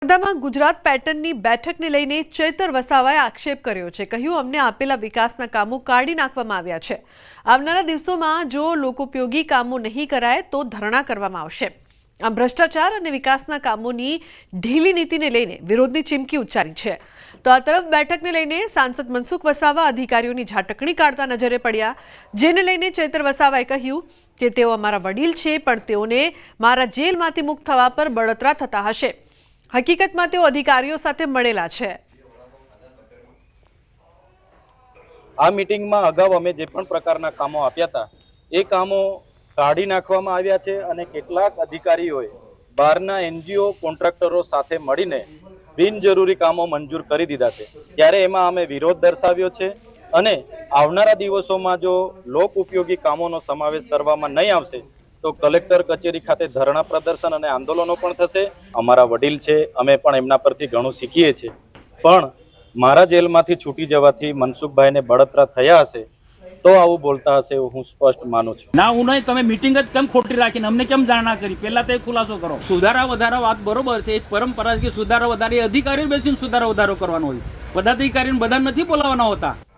સ્પર્ધામાં ગુજરાત પેટર્નની બેઠકને લઈને ચેતર વસાવાએ આક્ષેપ કર્યો છે। કહ્યું, અમને આપેલા વિકાસના કામો કાઢી નાખવામાં આવ્યા છે। આવનારા દિવસોમાં જો લોકોપયોગી કામો નહીં કરાય તો ધરણા કરવામાં આવશે। આમ ભ્રષ્ટાચાર અને વિકાસના કામોની ઢીલી નીતિને લઈને વિરોધની ચીમકી ઉચ્ચારી છે। તો આ તરફ બેઠકને લઈને સાંસદ મનસુખ વસાવા અધિકારીઓની ઝાટકણી કાઢતા નજરે પડ્યા, જેને લઈને ચેતર વસાવાએ કહ્યું કે તેઓ અમારા વડીલ છે, પણ તેઓને મારા જેલમાંથી મુક્ત થવા પર બળતરા થતા હશે। હકીકતમાં તેઓ અધિકારીઓ સાથે મળેલા છે। આ મીટિંગમાં અગાઉ અમે જે પણ પ્રકારના કામો આપ્યા હતા એ કામો કાઢી નાખવામાં આવ્યા છે અને કેટલાક અધિકારીઓએ બહારના એનજીઓ કોન્ટ્રાક્ટરો સાથે મળીને બિનજરૂરી કામો મંજૂર કરી દીધા છે। ત્યારે એમાં અમે વિરોધ દર્શાવ્યો છે અને આવનારા દિવસોમાં જો લોક ઉપયોગી કામોનો સમાવેશ કરવામાં નહીં આવશે તો કલેક્ટર કચેરી ખાતે ધરણા પ્રદર્શન અને આંદોલનો પણ થશે। અમારા વડીલ છે, અમે પણ એમના પરથી ઘણું શીખીએ છીએ, પણ મારા જેલમાંથી છૂટી જવાથી મનસુખભાઈને બળતરા થયા હશે તો આવું બોલતા હશે એવું હું સ્પષ્ટ માનું છું। ના, હું નહીં, તમે મીટિંગ જ કેમ ખોટી રાખીને અમને કેમ જાણ ના કરી? પહેલા તો એ ખુલાસો કરો। સુધારા વધારા વાત બરોબર છે, એક પરંપરા છે કે સુધારા વધારે અધિકારીઓ બેસીને સુધારા વધારો કરવાનો હોય, પદાધિકારીને બધા નથી બોલાવવાના હોતા।